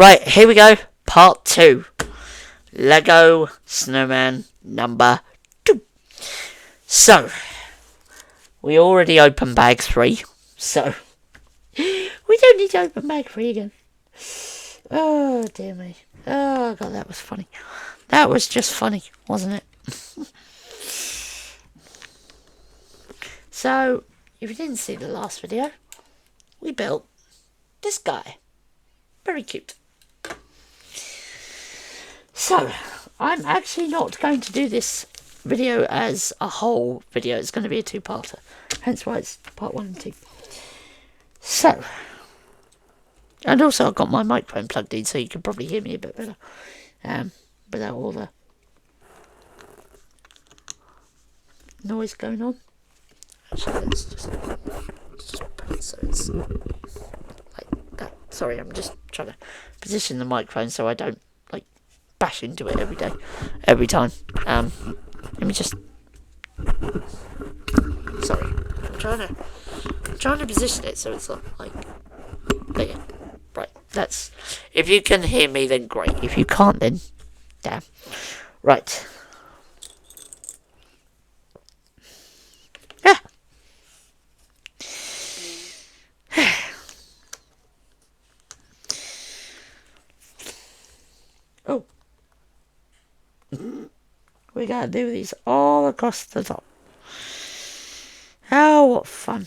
Right, here we go. Part 2. Lego Snowman number 2. So, we already opened bag 3. So, we don't need to open bag 3 again. Oh, dear me. Oh, God, that was funny. That was just funny, wasn't it? So, if you didn't see the last video, we built this guy. Very cute. So, I'm actually not going to do this video as a whole video. It's going to be a two-parter. Hence why it's part 1 and 2. So, and also I've got my microphone plugged in so you can probably hear me a bit better. Without all the noise going on. Actually, let's just put it so it's like that. Sorry, I'm just trying to position the microphone so I don't bash into it every time. Let me just. Sorry, I'm trying to position it so it's like there. Right, that's. If you can hear me, then great. If you can't, then damn. Right. Ah. Oh. We gotta do these all across the top. Oh, what fun.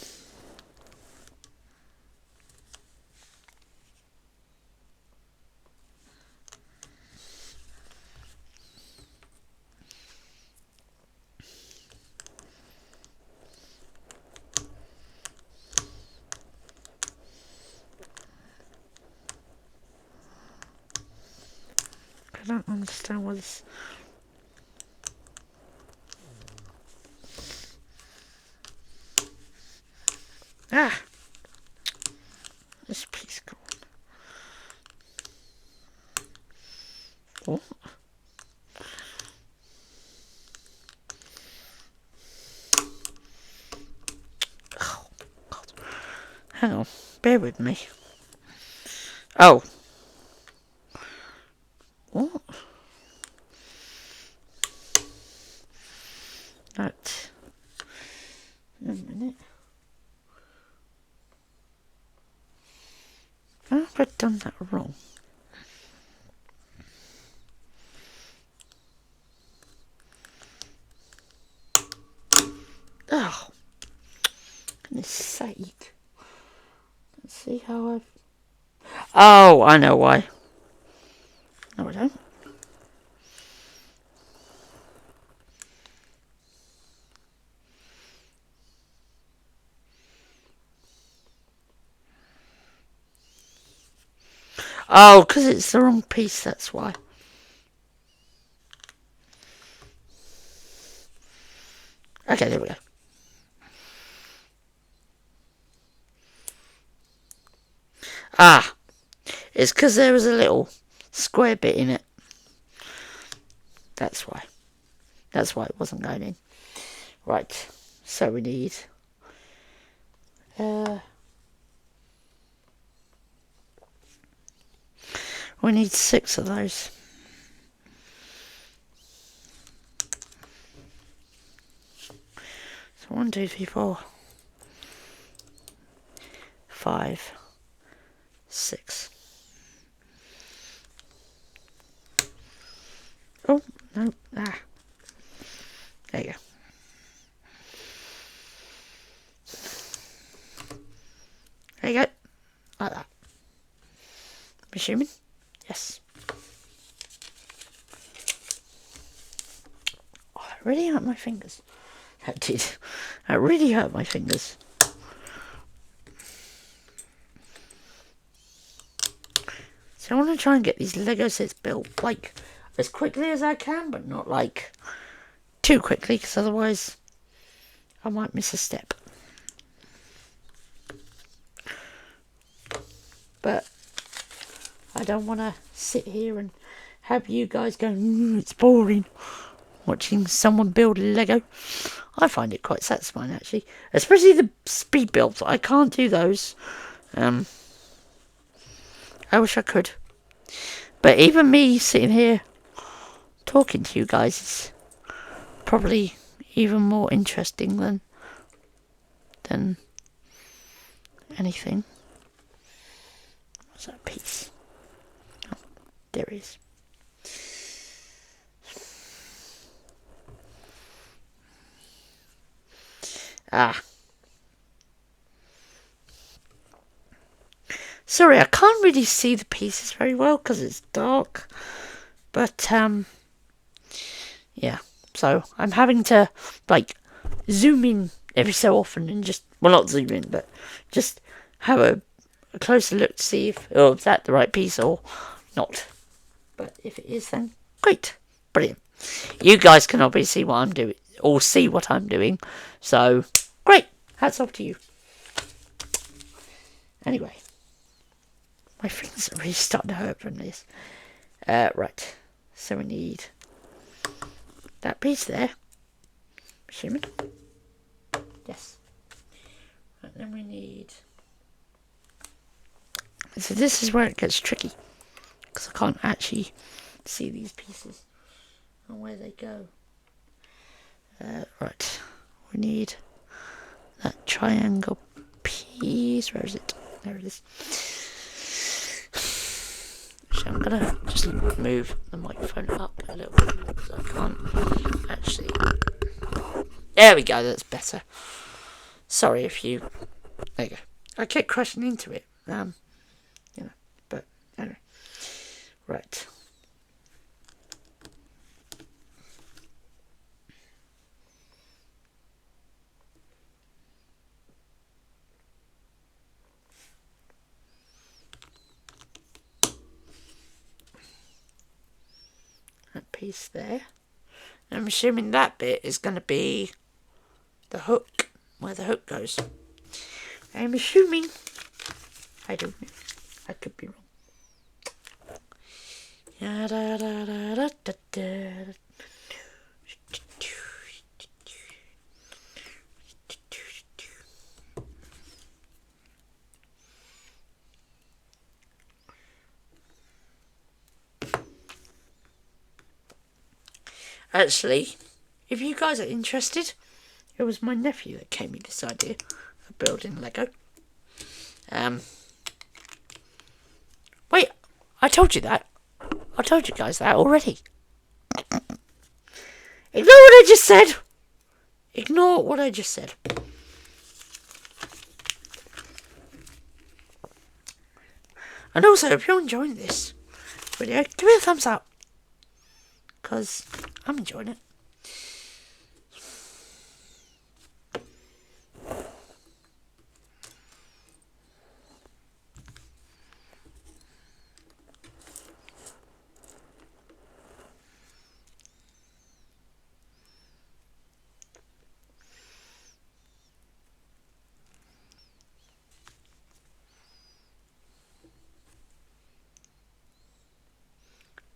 I don't understand what this. Ah! This piece gone. What? Oh, God. Hang on. Bear with me. Oh. What? Right. A minute. How have I done that wrong? Oh. Goodness sake. Let's see how I've. Oh, I know why. No, I don't. Oh, because it's the wrong piece, that's why. Okay, there we go. Ah, it's because there was a little square bit in it. That's why. That's why it wasn't going in. Right, so we need... we need 6 of those. So 1, 2, 3, 4, 5, 6. Oh, no. Ah. There you go. There you go. Like that. I'm assuming. Yes. Oh, that really hurt my fingers. That did. That really hurt my fingers. So I want to try and get these Lego sets built, like, as quickly as I can, but not, like, too quickly, because otherwise I might miss a step. But I don't want to sit here and have you guys going, it's boring, watching someone build Lego. I find it quite satisfying, actually. Especially the speed builds. I can't do those. I wish I could. But even me sitting here talking to you guys is probably even more interesting than anything. What's that piece? Oh, there it is. Sorry, I can't really see the pieces very well because it's dark. But, yeah. So, I'm having to, zoom in every so often and just, well, not zoom in, but just have a closer look to see if that's the right piece or not. But if it is, then great. Brilliant. You guys can obviously see what I'm doing, or see what I'm doing. So, great. Hats off to you. Anyway. My fingers are really starting to hurt from this. Right. So we need that piece there. Assuming. Yes. And then we need... So this is where it gets tricky. Because I can't actually see these pieces. And where they go. Right. We need that triangle piece. Where is it? There it is. So I'm going to just move the microphone up a little bit more because I can't actually... There we go, that's better. Sorry if you... There you go. I kept crashing into it. But anyway. Right. That piece there. I'm assuming that bit is going to be the hook, where the hook goes. I'm assuming. I don't know. I could be wrong. Actually, if you guys are interested, it was my nephew that gave me this idea of building Lego. Wait, I told you that. I told you guys that already. Ignore what I just said. Ignore what I just said. And also, if you're enjoying this video, give me a thumbs up. Because I'm enjoying it.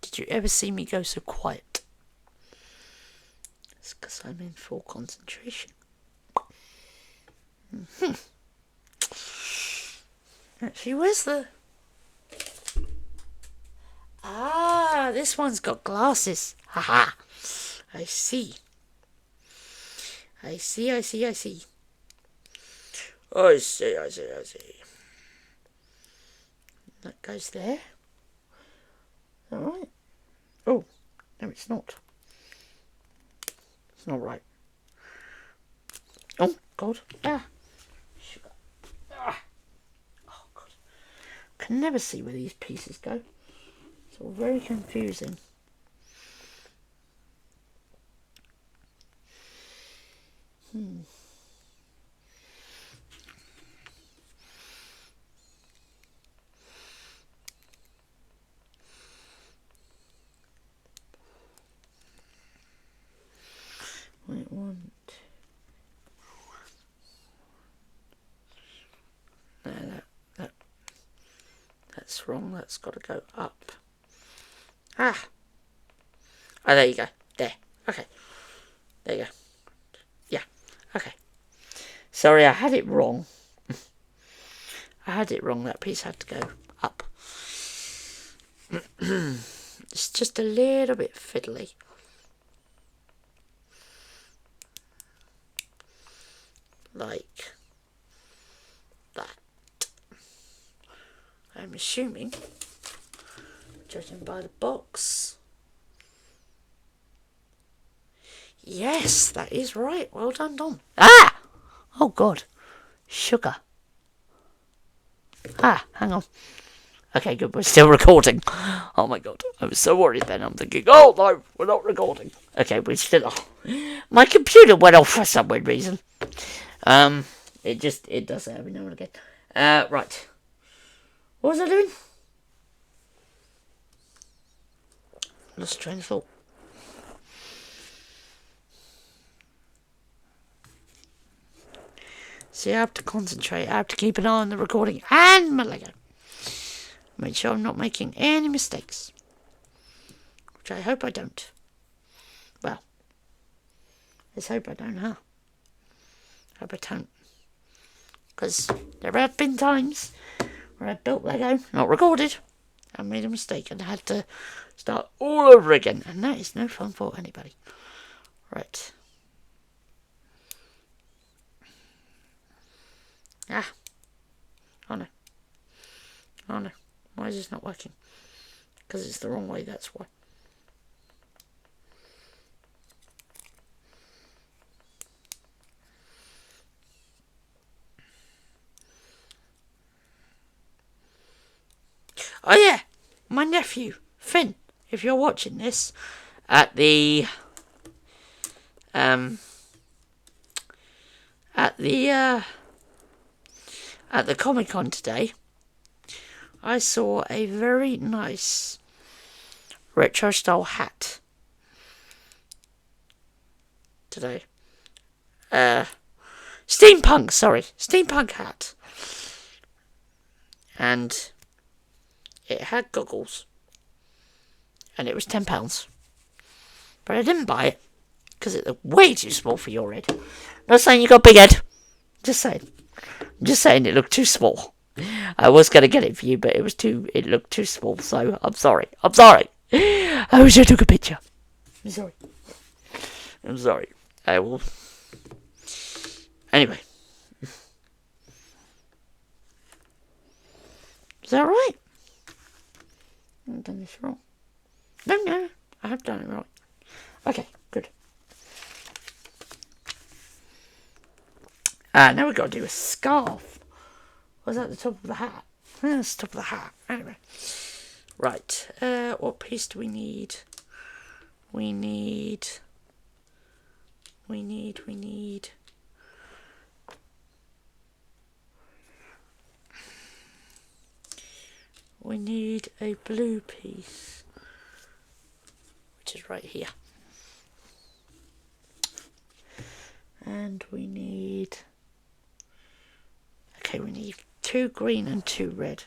Did you ever see me go so quiet? It's because I'm in full concentration. Actually, where's the... Ah, this one's got glasses. Haha. I see. I see. I see. That goes there. Alright. Oh, no it's not. It's not right. Oh, God. Sugar. Oh, God. I can never see where these pieces go. It's all very confusing. Wait, one, two. No, that's wrong. That's got to go up. Oh, there you go. There. Okay. There you go. Yeah. Okay. Sorry, I had it wrong. That piece had to go up. It's just a little bit fiddly. Like that. I'm assuming, judging by the box. Yes, that is right. Well done, Dom. Ah! Oh, God. Sugar. Ah, hang on. Okay, good. We're still recording. Oh, my God. I was so worried then. I'm thinking, oh, no, we're not recording. Okay, we're still on. My computer went off for some weird reason. It does that every now and again. Right. What was I doing? Lost train of thought. See, I have to concentrate. I have to keep an eye on the recording and my Lego. Make sure I'm not making any mistakes. Which I hope I don't. Well, let's hope I don't, huh? Hope I don't. Because there have been times where I built Lego, not recorded, and made a mistake and had to start all over again. And that is no fun for anybody. Right. Ah. Oh no. Oh no. Why is this not working? Because it's the wrong way, that's why. Oh yeah, my nephew, Finn, if you're watching this, at the Comic-Con today, I saw a very nice retro style hat today. Steampunk hat. And it had goggles. And it was £10. But I didn't buy it because it looked way too small for your head. Not saying you got a big head. Just saying it looked too small. I was going to get it for you, but it looked too small, so I'm sorry. I wish I took a picture. I'm sorry. I will. Anyway. Is that right? I haven't done this wrong. No, I have done it right. Okay, good. Now we've got to do a scarf. Was that the top of the hat? That's the top of the hat. Anyway. Right. What piece do we need? We need a blue piece, which is right here. And we need 2 green and 2 red.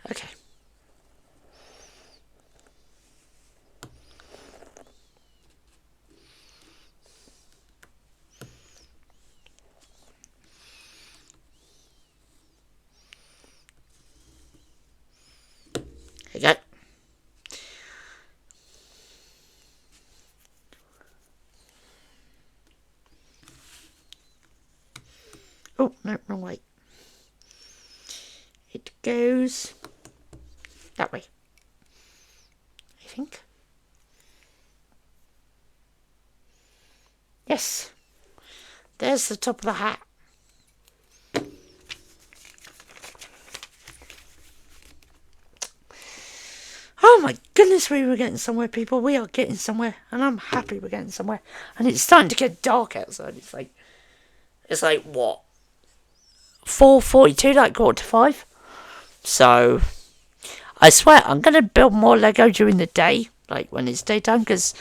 Okay. There you go. Oh, no, wrong way. It goes that way, I think. Yes. There's the top of the hat. Oh my goodness, we were getting somewhere, people. We are getting somewhere, and I'm happy we're getting somewhere. And it's starting to get dark outside. It's like what? 4:42, like 4:45. So, I swear, I'm going to build more Lego during the day, like when it's daytime, because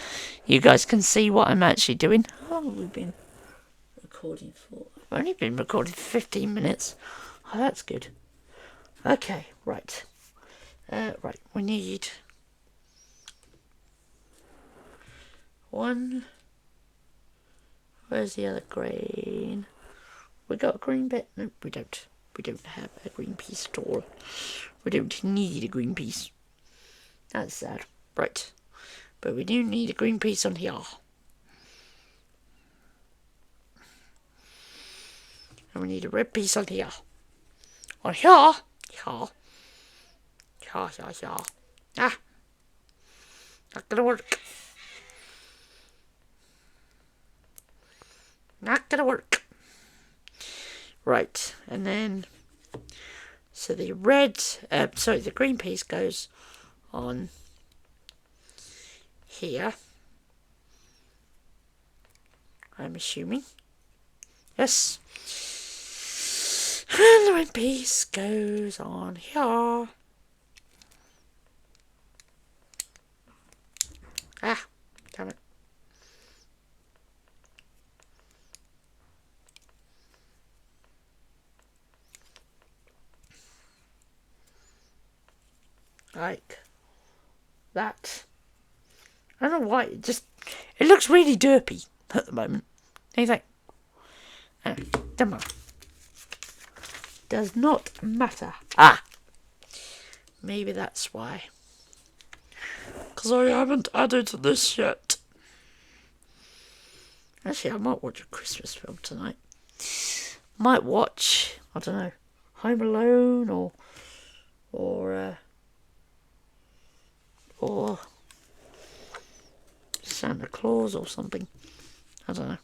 you guys can see what I'm actually doing. How long have we been recording for? I've only been recording for 15 minutes. Oh, that's good. Okay, right. Right, we need 1. Where's the other green? We got a green bit? No, we don't. We don't have a green piece at all. We don't need a green piece. That's sad. Right. But we do need a green piece on here. And we need a red piece on here. On here. Here. Here. Ah. Not gonna work. Not gonna work. Right. And then... So the the green piece goes on here. I'm assuming. Yes. And the red piece goes on here. Ah, damn it. Like that. I don't know why, it looks really derpy at the moment. What do you think? Don't matter. Does not matter. Ah! Maybe that's why. Because I haven't added this yet. Actually, I might watch a Christmas film tonight. Might watch, I don't know, Home Alone or Santa Claus or something. I don't know.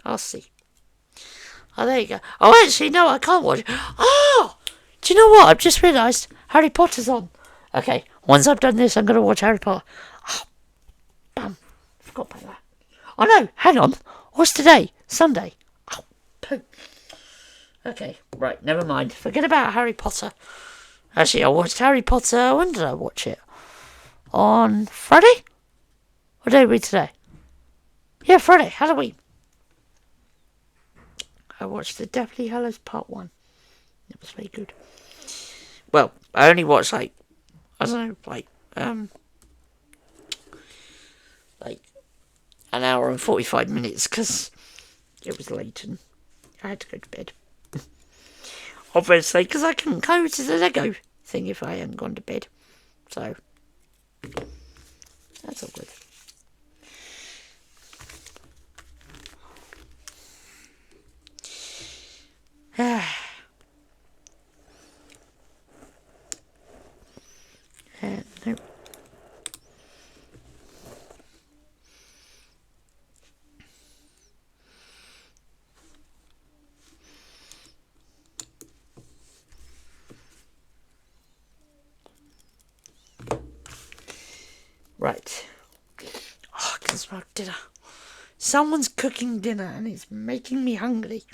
I'll see. Oh, there you go. Oh, actually, no, I can't watch. Oh! Do you know what? I've just realised Harry Potter's on. Okay, once I've done this, I'm going to watch Harry Potter. Oh, bam. Forgot about that. Oh, no, hang on. What's today? Sunday. Oh, poo. Okay, right, never mind. Forget about Harry Potter. Actually, I watched Harry Potter. When did I watch it? On Friday? What day are we today? Yeah, Friday, Halloween. I watched The Deathly Hallows Part 1. It was very good. Well, I only watched like an hour and 45 minutes because it was late and I had to go to bed. Obviously, because I couldn't go to the Lego thing if I hadn't gone to bed. So, that's all good. No. Right. Oh, I can smell dinner. Someone's cooking dinner and it's making me hungry.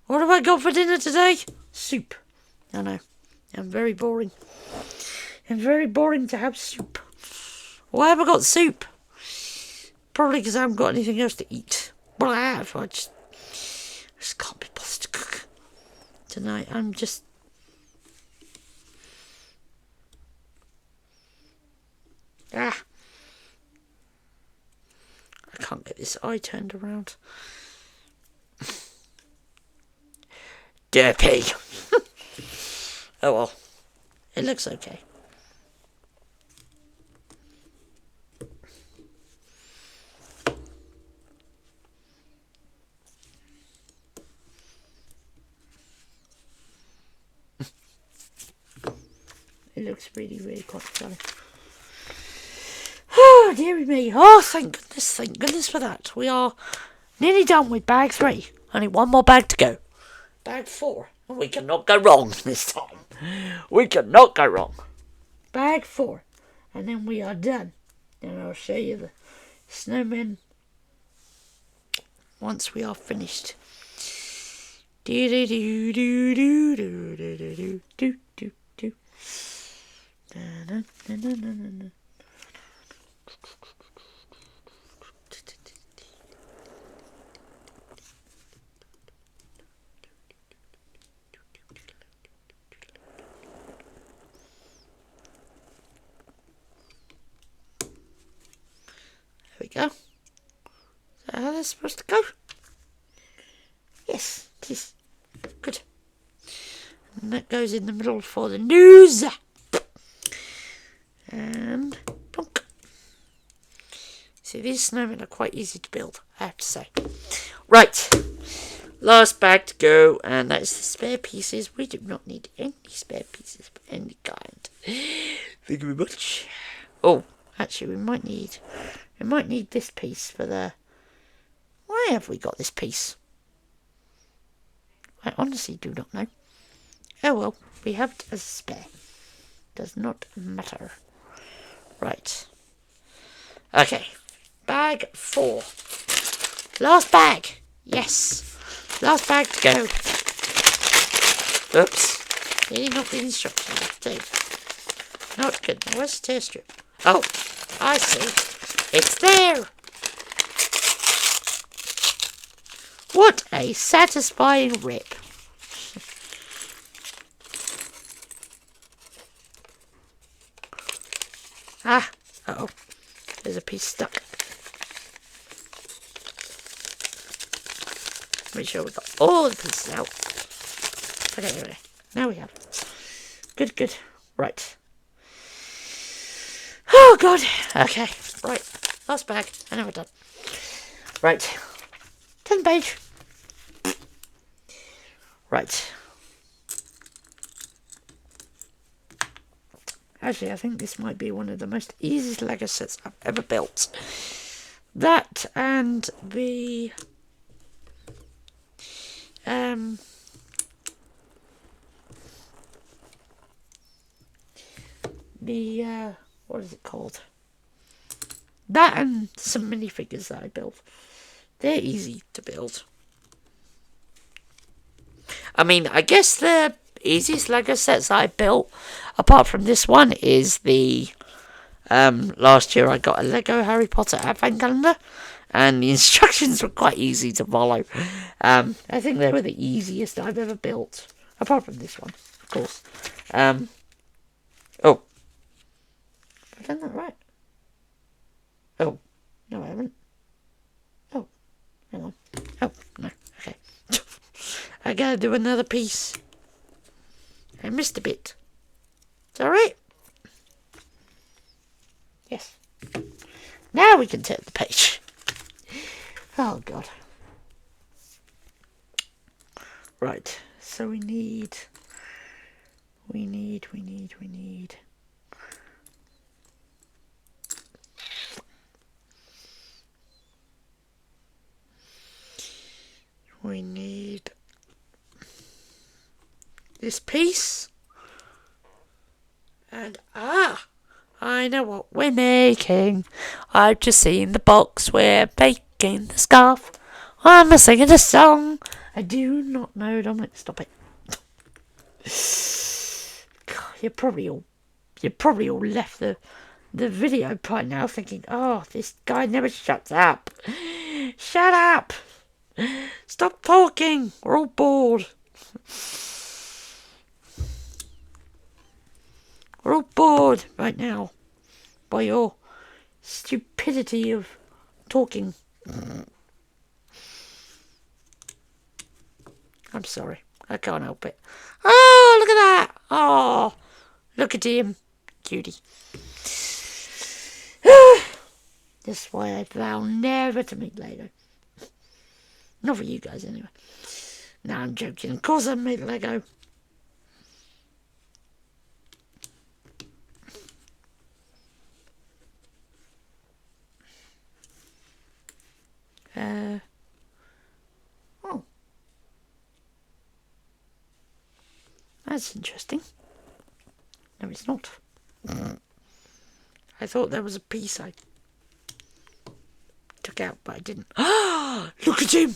What have I got for dinner today? Soup. I know. I'm very boring. I'm very boring to have soup. Why have I got soup? Probably because I haven't got anything else to eat. Well, I have. I just can't be bothered to cook tonight. I'm just... I can't get this eye turned around. Derpy. Oh well. It looks okay. It looks really, really quite funny. Oh, dearie me. Oh, thank goodness for that. We are nearly done with bag 3. Only one more bag to go. Bag 4. We cannot go wrong this time. We cannot go wrong. Bag 4. And then we are done. And I'll show you the snowman once we are finished. Do do do do do do do do do do do. There we go. Is that how that's supposed to go? Yes, it is. Good. And that goes in the middle for the news. And plonk. See, these snowmen are quite easy to build, I have to say. Right. Last bag to go, and that is the spare pieces. We do not need any spare pieces of any kind. Thank you very much. Oh, actually, we might need this piece for the... Why have we got this piece? I honestly do not know. Oh well, we have it as a spare. Does not matter. Right. Okay. Bag 4. Last bag. Yes. Last bag to go. Oops. Reading off the instructions too. Not good. Now where's the tear strip? Oh, I see. It's there. What a satisfying rip. Ah, uh-oh. There's a piece stuck. Make sure we got all the pieces out. Okay, anyway. Now we have. Good. Right. Oh, God. Okay, right. Last bag. I know we're done. Right. 10th page. Right. Actually, I think this might be one of the most easiest Lego sets I've ever built. That and the... what is it called? That and some minifigures that I built. They're easy to build. I mean, I guess the easiest Lego sets I built, apart from this one, is the... last year I got a Lego Harry Potter Advent Calendar, and the instructions were quite easy to follow. I think they were the easiest I've ever built, apart from this one, of course. Oh. I've done that right. Oh. No, I haven't. Oh. Hang on. Oh, no. Okay. I gotta do another piece. I missed a bit. It's alright. Yes. Now we can turn the page. Oh, God. Right. So we need... We need... this piece. And, I know what we're making. I've just seen the box. We're making the scarf. I'm singing a song. I do not know. Dominic, stop it. God, you're probably all left the video by now thinking, oh, this guy never shuts up. Shut up. Stop talking. We're all bored. We're all bored right now by your stupidity of talking. I'm sorry. I can't help it. Oh, look at that. Oh, look at him. Cutie. This is why I vow never to make Lego. Not for you guys, anyway. No, I'm joking. Of course I made Lego. Oh. That's interesting. No, it's not. I thought there was a piece I took out, but I didn't. Look at him!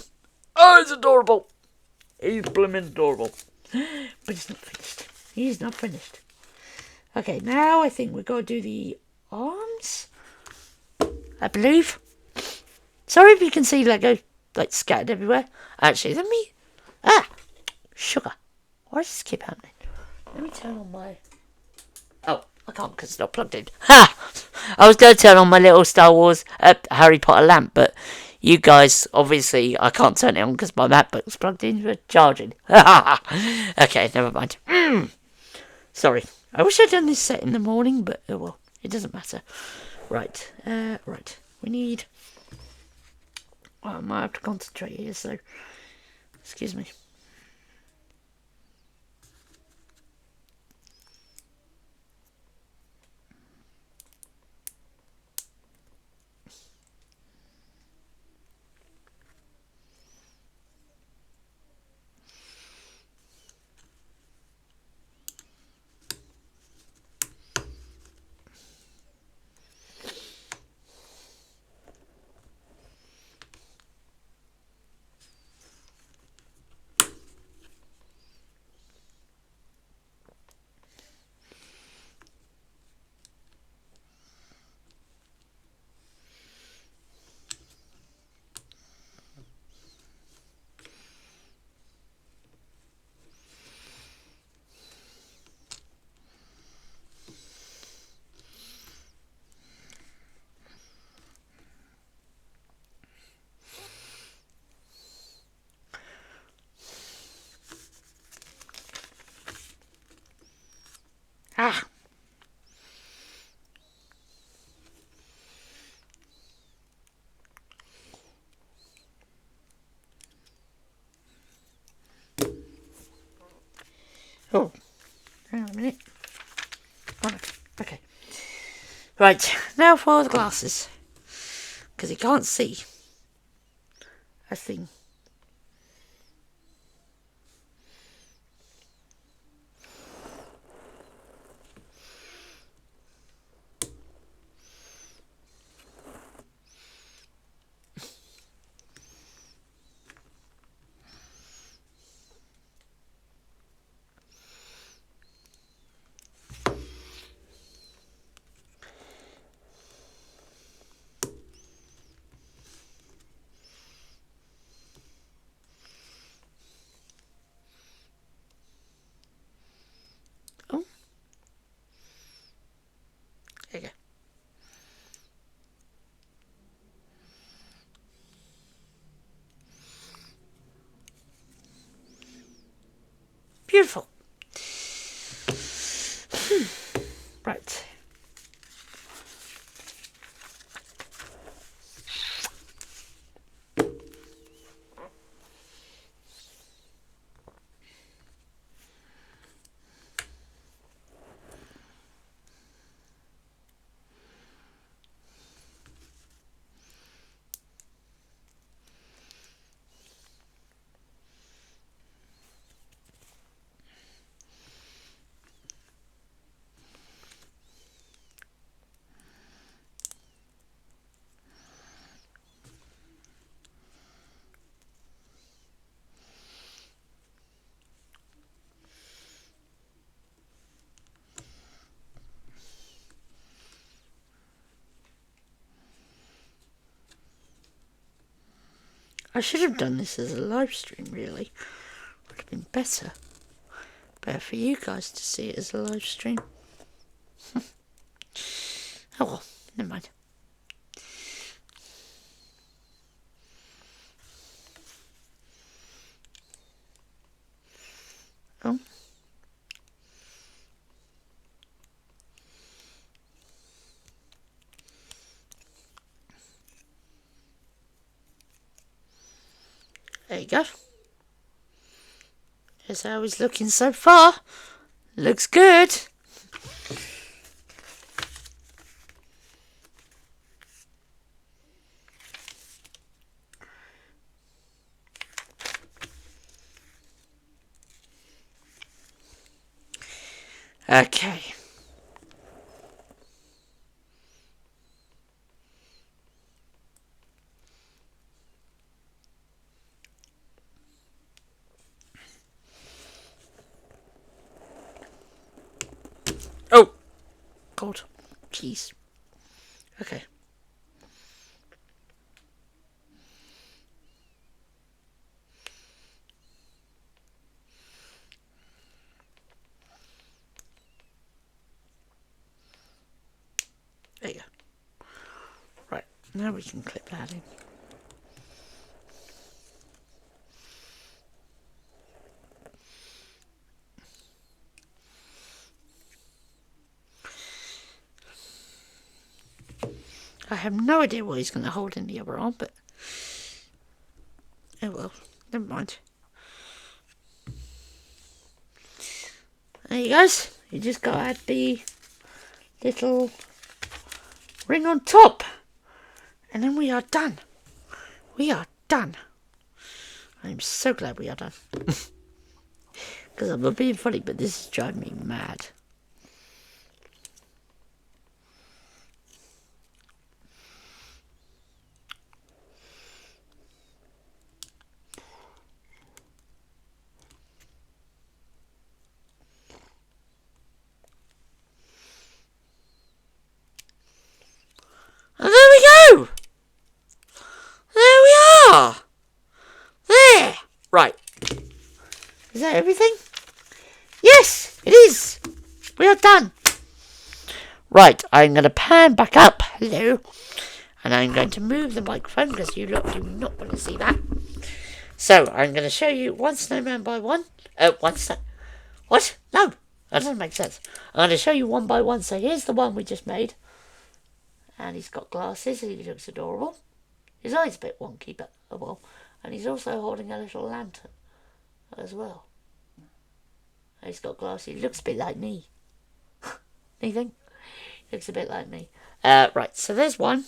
Oh, it's adorable! He's blooming adorable. But it's not finished. He's not finished. Okay, now I think we've got to do the arms. I believe. Sorry if you can see Lego like scattered everywhere. Actually, let me... Sugar. Why does this keep happening? Let me turn on my... Oh, I can't because it's not plugged in. Ha! I was going to turn on my little Star Wars Harry Potter lamp, but You guys, obviously, I can't turn it on because my MacBook's plugged in for charging. Okay, never mind. Sorry. I wish I'd done this set in the morning, but oh well, it doesn't matter. Right, right. We need... Well, I might have to concentrate here, so... Excuse me. Ah! Oh, hang on a minute. Oh, no. Okay. Right, now for the glasses. Because he can't see a thing. Oh. There you go. Beautiful. Right. I should have done this as a live stream, really. Would have been better. Better for you guys to see it as a live stream. Oh well, never mind. Oh. There you go. Here's how he's looking so far. Looks good. Okay. Oh! God. Jeez. Okay. There you go. Right. Now we can clip that in. I have no idea what he's going to hold in the other arm, but... oh well, never mind. There you goes. You just got to add the little ring on top. And then we are done. We are done. I'm so glad we are done. Because I'm not being funny, but this is driving me mad. And there we go! There we are! There! Right. Is that everything? Yes, it is! We are done! Right, I'm going to pan back up. Hello. And I'm going to move the microphone because you lot do not want to see that. So, I'm going to show you one snowman by one. What? No, that doesn't make sense. I'm going to show you one by one. So, here's the one we just made. And he's got glasses and he looks adorable. His eye's a bit wonky, but oh well. And he's also holding a little lantern as well. And he's got glasses. He looks a bit like me. Anything? He looks a bit like me. Right, so there's one.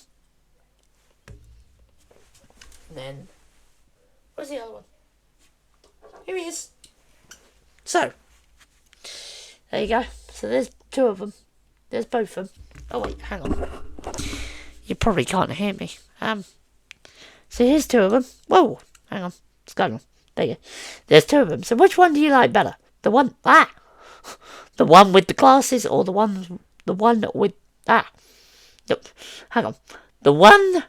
And then, where's the other one? Here he is. So, there you go. So there's two of them. There's both of them. Oh wait, hang on. You probably can't hear me. So here's two of them. Whoa, hang on. It's going on. There you go. There's two of them. So which one do you like better? The one the one with the glasses or the one with Nope. Hang on. The one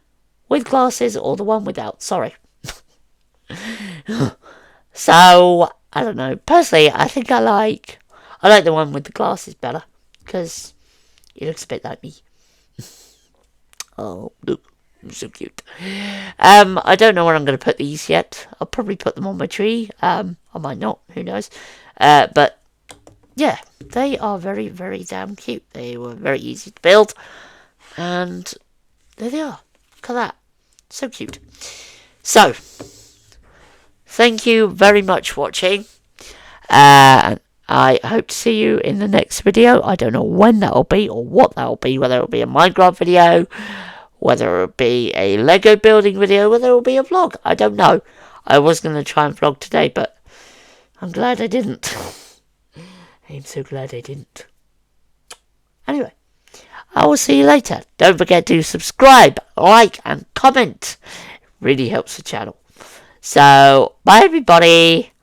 with glasses or the one without? Sorry. So I don't know. Personally, I think I like the one with the glasses better because he looks a bit like me. Oh, look, so cute. I don't know where I'm going to put these yet. I'll probably put them on my tree. I might not. Who knows? But yeah, they are very, very damn cute. They were very easy to build, and there they are. Look at that, so cute. So, thank you very much for watching. I hope to see you in the next video. I don't know when that'll be or what that'll be, whether it'll be a Minecraft video, whether it'll be a Lego building video, whether it'll be a vlog. I don't know. I was going to try and vlog today, but I'm glad I didn't. I'm so glad I didn't. Anyway, I will see you later. Don't forget to subscribe, like, and comment. It really helps the channel. So, bye everybody.